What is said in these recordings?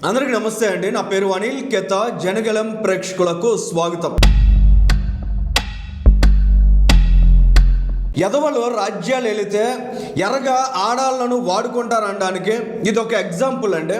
అందరికీ నమస్తే అండి. నా పేరు అనిల్ కేత. జనగలం ప్రేక్షకులకు స్వాగతం. ఎదవలు రాజ్యాలు వెళితే ఎర్రగా ఆడాలను వాడుకుంటారనడానికి ఇది ఒక ఎగ్జాంపుల్ అండి.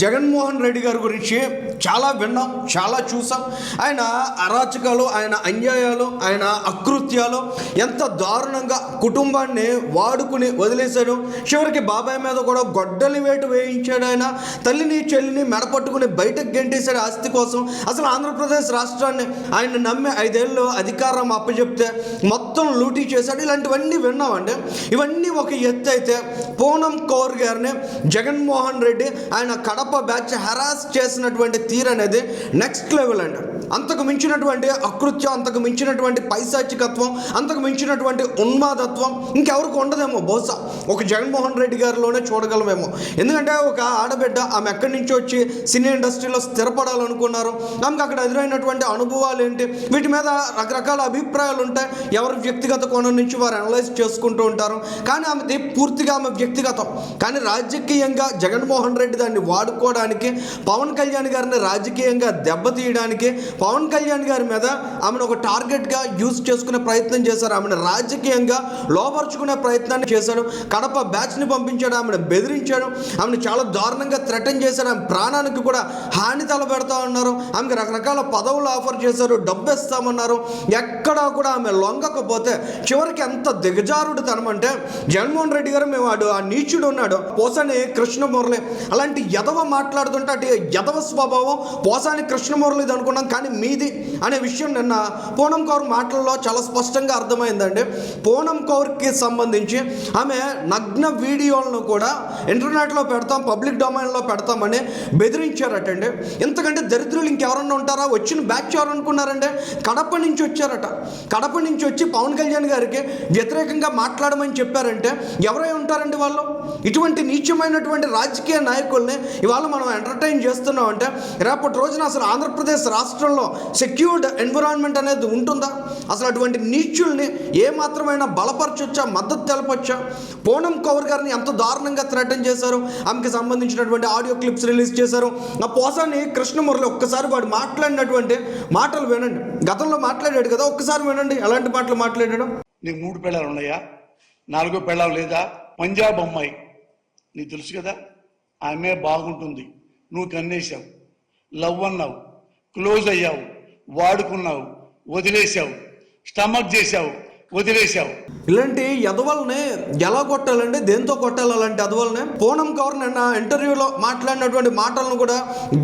జగన్మోహన్ రెడ్డి గారి గురించి చాలా విన్నాం, చాలా చూసాం. ఆయన అరాచకాలు, ఆయన అన్యాయాలు, ఆయన అకృత్యాలు ఎంత దారుణంగా కుటుంబాన్ని వాడుకుని వదిలేశాడు. చివరికి బాబాయ్ మీద కూడా గొడ్డలి వేటు వేయించాడు. ఆయన తల్లిని చెల్లిని మెడపట్టుకుని బయటకు గెంటేశాడు ఆస్తి కోసం. అసలు ఆంధ్రప్రదేశ్ రాష్ట్రాన్ని ఆయన నమ్మి 5 ఏళ్ళు అధికారం అప్పచెప్తే మొత్తం లూటీ చేశాడు. ఇలాంటివన్నీ విన్నామండి. ఇవన్నీ ఒక ఎత్తు అయితే, పూనం కౌర్ గారిని జగన్మోహన్ రెడ్డి ఆయన కడప బ్యాచ్ హెరాస్ చేసినటువంటి తీరు అనేది నెక్స్ట్ లెవెల్ అండి. అంతకు మించినటువంటి అకృత్యం, అంతకు మించినటువంటి పైశాచికత్వం, అంతకు మించినటువంటి ఉన్మాదత్వం ఇంకెవరికి ఉండదేమో. బహుశా ఒక జగన్మోహన్ రెడ్డి గారిలోనే చూడగలమేమో. ఎందుకంటే ఒక ఆడబిడ్డ, ఆమె ఎక్కడి నుంచి వచ్చి సినీ ఇండస్ట్రీలో స్థిరపడాలనుకున్నారు. ఆమెకు అక్కడ ఎదురైనటువంటి అనుభవాలు ఏంటి, వీటి మీద రకరకాల అభిప్రాయాలు ఉంటాయి. ఎవరి వ్యక్తిగత కోణం నుంచి వారు అనలైజ్ చేసుకుంటూ ఉంటారు. కానీ ఆమెది పూర్తిగా ఆమె వ్యక్తిగతం. కానీ రాజకీయంగా జగన్మోహన్ రెడ్డి దాన్ని వాడుకోవడానికి, పవన్ కళ్యాణ్ గారిని రాజకీయంగా దెబ్బతీయడానికి, పవన్ కళ్యాణ్ గారి మీద ఆమెను ఒక టార్గెట్గా యూజ్ చేసుకునే ప్రయత్నం చేశారు. ఆమెను రాజకీయంగా లోపరుచుకునే ప్రయత్నాన్ని చేశాడు. కడప బ్యాచ్ని పంపించాడు, ఆమెను బెదిరించాడు, ఆమెను చాలా దారుణంగా థ్రెటన్ చేశాడు. ఆమె ప్రాణానికి కూడా హాని తలపెడతా ఉన్నారు. ఆమెకు రకరకాల పదవులు ఆఫర్ చేశారు, డబ్బు ఇస్తామన్నారు. ఎక్కడా కూడా ఆమె లొంగకపోతే చివరికి ఎంత దిగజారుడు తనమంటే, జగన్మోహన్ రెడ్డి గారు మేము ఆ నీచుడు ఉన్నాడు పోసాని కృష్ణమురళి, అలాంటి ఎదవ మాట్లాడుతుంటే అటు ఎదవ స్వభావం పోసాని కృష్ణమురళిది అనుకున్నాం. కానీ మీది అనే విషయం నిన్న పూనం కౌర్ మాటల్లో చాలా స్పష్టంగా అర్థమైందండి. పూనం కౌర్కి సంబంధించి ఆమె నగ్న వీడియోలను కూడా ఇంటర్నెట్లో పెడతాం, పబ్లిక్ డొమైన్లో పెడతామని బెదిరించారటండి. ఇంతకంటే దరిద్రులు ఇంకెవరన్నా ఉంటారా? వచ్చిన బ్యాచ్ ఎవరు అనుకున్నారంటే కడప నుంచి వచ్చారట. కడప నుంచి వచ్చి పవన్ కళ్యాణ్ గారికి వ్యతిరేకంగా మాట్లాడమని చెప్పారంటే ఎవరై ఉంటారండి వాళ్ళు? ఇటువంటి నీచమైనటువంటి రాజకీయ నాయకుల్ని ఇవాళ మనం ఎంటర్టైన్ చేస్తున్నాం అంటే రేపటి రోజున అసలు ఆంధ్రప్రదేశ్ రాష్ట్రంలో సెక్యూర్డ్ ఎన్విరాన్మెంట్ అనేది ఉంటుందా? అసలు అటువంటి నీచుల్ని ఏమాత్రమైనా బలపరచొచ్చా, మద్దతు తెలపొచ్చా? పూనం కౌర్ గారిని ఎంత దారుణంగా థ్రెటన్ చేశారు. ఆమెకి సంబంధించినటువంటి ఆడియో క్లిప్స్ రిలీజ్ చేశారు. ఆ పోసాని కృష్ణమురళి ఒక్కసారి వాడు మాట్లాడినటువంటి మాటలు వినండి. గతంలో మాట్లాడాడు కదా, ఒక్కసారి వినండి ఎలాంటి మాటలు మాట్లాడాడు. నీకు 3 పెళ్ళాలు ఉన్నాయా? 4వ పెళ్ళాలు లేదా? పంజాబ్ అమ్మాయి నీకు తెలుసు కదా, ఆమె బాగుంటుంది. నువ్వు కన్నేసావు, లవ్ అన్నావు, క్లోజ్ అయ్యావు, వాడుకున్నావు, వదిలేసావు, స్టమక్ చేసావు, వదిలేసావు. ఇలాంటి ఎదవల్ని ఎలా కొట్టాలంటే, దేంతో కొట్టాలి అలాంటి ఎదవల్ని? పూనం కౌర్ నిన్న ఇంటర్వ్యూలో మాట్లాడినటువంటి మాటలను కూడా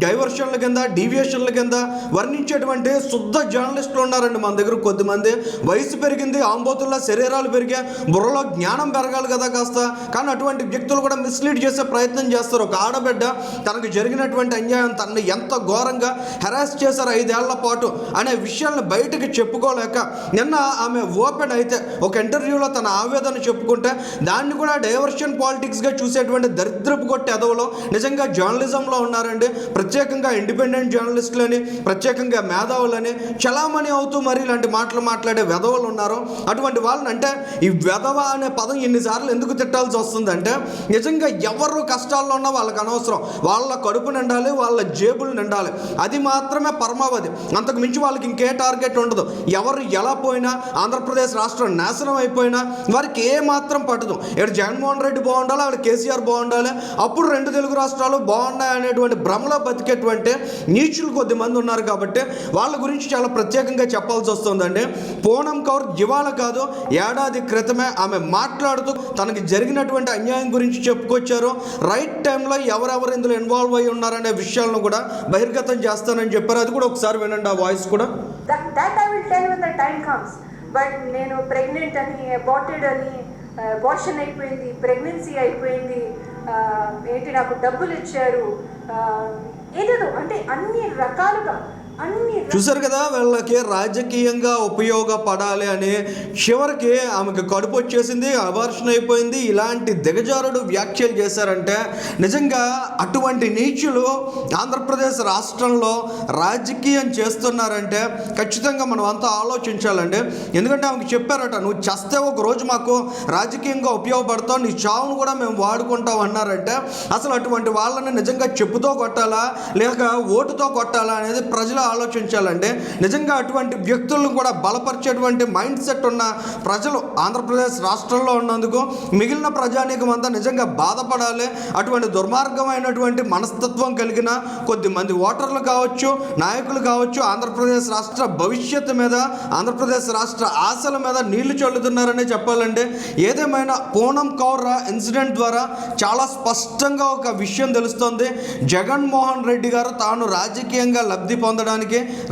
డైవర్షన్ల కింద, డీవియేషన్ల కింద వర్ణించేటువంటి శుద్ధ జర్నలిస్టులు ఉన్నారండి మన దగ్గర. కొద్దిమంది వయసు పెరిగింది, ఆంబోతుల్లో శరీరాలు పెరిగా, బుర్రలో జ్ఞానం పెరగాలి కదా కాస్త. కానీ అటువంటి వ్యక్తులు కూడా మిస్లీడ్ చేసే ప్రయత్నం చేస్తారు. ఒక ఆడబిడ్డ తనకు జరిగినటువంటి అన్యాయం, తనని ఎంత ఘోరంగా హెరాస్ చేశారు 5 ఏళ్ల పాటు అనే విషయాలను బయటకు చెప్పుకోలేక నిన్న ఆమె ఓపెన్ అయితే ఒక ఇంటర్వ్యూలో తన ఆవేదన చెప్పుకుంటే దాన్ని కూడా డైవర్షన్ పాలిటిక్స్గా చూసేటువంటి దరిద్రపు కొట్టి ఎదవలో నిజంగా జర్నలిజంలో ఉన్నారండి. ప్రత్యేకంగా ఇండిపెండెంట్ జర్నలిస్టులని, ప్రత్యేకంగా మేధావులని చలామణి అవుతూ మరి ఇలాంటి మాటలు మాట్లాడే వెధవలు ఉన్నారు. అటువంటి వాళ్ళని అంటే ఈ వెధవ అనే పదం ఎన్నిసార్లు ఎందుకు తిట్టాల్సి వస్తుందంటే, నిజంగా ఎవరు కష్టాల్లో ఉన్నా వాళ్ళకి అనవసరం. వాళ్ళ కడుపు నిండాలి, వాళ్ళ జేబులు నిండాలి, అది మాత్రమే పరమావధి. అంతకు మించి వాళ్ళకి ఇంకే టార్గెట్ ఉండదు. ఎవరు ఎలా పోయినా, ఆంధ్రప్రదేశ్ రాష్ట్రం నాశనం అయిపోయినా వారికి ఏ మాత్రం పట్టదు. ఇక్కడ జగన్మోహన్ రెడ్డి బాగుండాలి, అక్కడ కేసీఆర్ బాగుండాలి, అప్పుడు 2 తెలుగు రాష్ట్రాలు బాగున్నాయి అనేటువంటి భ్రమలో బతికేటువంటి నీచులు కొద్దిమంది ఉన్నారు. కాబట్టి వాళ్ళ గురించి చాలా ప్రత్యేకంగా చెప్పాల్సి వస్తుందండి. పూనం కౌర్ ఇవాళ కాదు, ఏడాది క్రితమే ఆమె మాట్లాడుతూ తనకి జరిగినటువంటి అన్యాయం గురించి చెప్పుకొచ్చారు. రైట్ టైంలో ఎవరెవరు ఇందులో ఇన్వాల్వ్ అయ్యి ఉన్నారనే విషయాలను కూడా బహిర్గతం చేస్తానని చెప్పారు. అది కూడా ఒకసారి వినండి ఆ వాయిస్ కూడా. బట్ నేను ప్రెగ్నెంట్ అని, అబార్టెడ్ అని, అబార్షన్ అయిపోయింది, ప్రెగ్నెన్సీ అయిపోయింది, ఏంటి నాకు డబ్బులు ఇచ్చారు, ఏదేదో అంటే అన్ని రకాలుగా అన్ని చూసారు కదా, వీళ్ళకి రాజకీయంగా ఉపయోగపడాలి అని చివరికి ఆమెకు కడుపు వచ్చేసింది, అబార్షన్ అయిపోయింది. ఇలాంటి దిగజారుడు వ్యాఖ్యలు చేశారంటే నిజంగా అటువంటి నీచులు ఆంధ్రప్రదేశ్ రాష్ట్రంలో రాజకీయం చేస్తున్నారంటే ఖచ్చితంగా మనం అంతా ఆలోచించాలండి. ఎందుకంటే ఆమెకు చెప్పారట, నువ్వు చస్తే ఒక రోజు మాకు రాజకీయంగా ఉపయోగపడతావు, నీ చావును కూడా మేము వాడుకుంటాం అన్నారంటే అసలు అటువంటి వాళ్ళని నిజంగా చెప్పుతో కొట్టాలా లేక ఓటుతో కొట్టాలా అనేది ప్రజలు ఆలోచించాలండి. నిజంగా అటువంటి వ్యక్తులను కూడా బలపరిచేటువంటి మైండ్ సెట్ ఉన్న ప్రజలు ఆంధ్రప్రదేశ్ రాష్ట్రంలో ఉన్నందుకు మిగిలిన ప్రజానీకం అంతా నిజంగా బాధపడాలి. అటువంటి దుర్మార్గమైనటువంటి మనస్తత్వం కలిగిన కొద్దిమంది ఓటర్లు కావచ్చు, నాయకులు కావచ్చు, ఆంధ్రప్రదేశ్ రాష్ట్ర భవిష్యత్తు మీద, ఆంధ్రప్రదేశ్ రాష్ట్ర ఆశల మీద నీళ్లు చల్లుతున్నారనే చెప్పాలండి. ఏదేమైనా పూనం కౌర్ ఇన్సిడెంట్ ద్వారా చాలా స్పష్టంగా ఒక విషయం తెలుస్తుంది. జగన్మోహన్ రెడ్డి గారు తాను రాజకీయంగా లబ్ధి పొందడానికి,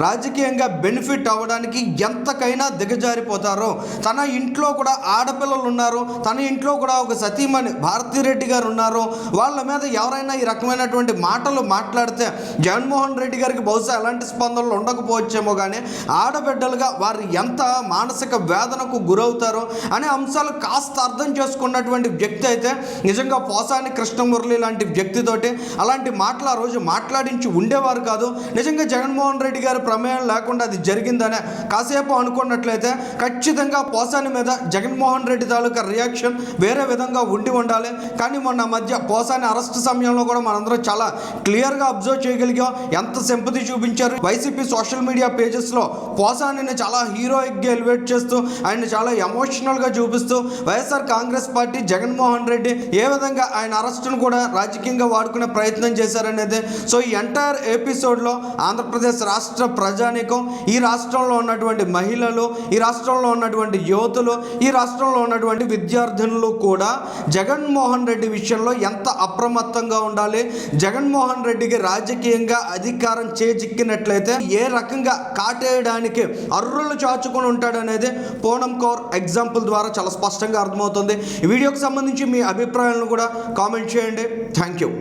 రాజకీయంగా బెనిఫిట్ అవ్వడానికి ఎంతకైనా దిగజారిపోతారు. తన ఇంట్లో కూడా ఆడపిల్లలు ఉన్నారు, తన ఇంట్లో కూడా ఒక సతీమణి భారతిరెడ్డి గారు ఉన్నారు. వాళ్ళ మీద ఎవరైనా ఈ రకమైనటువంటి మాటలు మాట్లాడితే జగన్మోహన్ రెడ్డి గారికి బహుశా ఎలాంటి స్పందనలు ఉండకపోవచ్చేమో, కానీ ఆడబిడ్డలుగా వారు ఎంత మానసిక వేదనకు గురవుతారో అనే అంశాలు కాస్త అర్థం చేసుకున్నటువంటి వ్యక్తి అయితే నిజంగా పోసాని కృష్ణమురళి లాంటి వ్యక్తితోటి అలాంటి మాటలు ఆ రోజు మాట్లాడించి ఉండేవారు కాదు. నిజంగా జగన్మోహన్ రెడ్డి గారి ప్రమేయం లేకుండా అది జరిగిందనే కాసేపు అనుకున్నట్లయితే ఖచ్చితంగా పోసాని మీద జగన్మోహన్ రెడ్డి తాలూకా రియాక్షన్ వేరే విధంగా ఉండాలి. కానీ మొన్న మధ్య పోసాని అరెస్ట్ సమయంలో కూడా మనందరం చాలా క్లియర్గా అబ్జర్వ్ చేయగలిగాం. ఎంత సింపతి చూపించారు. వైసీపీ సోషల్ మీడియా పేజెస్లో పోసానిని చాలా హీరోయిక్గా ఎలివేట్ చేస్తూ, ఆయన చాలా ఎమోషనల్గా చూపిస్తూ వైఎస్ఆర్ కాంగ్రెస్ పార్టీ, జగన్మోహన్ రెడ్డి ఏ విధంగా ఆయన అరెస్టును కూడా రాజకీయంగా వాడుకునే ప్రయత్నం చేశారనేది. సో ఈ ఎంటైర్ ఎపిసోడ్లో ఆంధ్రప్రదేశ్ రాష్ట్ర ప్రజానీకం, ఈ రాష్ట్రంలో ఉన్నటువంటి మహిళలు, ఈ రాష్ట్రంలో ఉన్నటువంటి యువతులు, ఈ రాష్ట్రంలో ఉన్నటువంటి విద్యార్థినులు కూడా జగన్మోహన్ రెడ్డి విషయంలో ఎంత అప్రమత్తంగా ఉండాలి, జగన్మోహన్ రెడ్డికి రాజకీయంగా అధికారం చేజిక్కినట్లయితే ఏ రకంగా కాటేయడానికి అర్రులు చాచుకొని ఉంటాడనేది పూనం కౌర్ ఎగ్జాంపుల్ ద్వారా చాలా స్పష్టంగా అర్థమవుతుంది. ఈ వీడియోకి సంబంధించి మీ అభిప్రాయాలను కూడా కామెంట్ చేయండి. Thank you.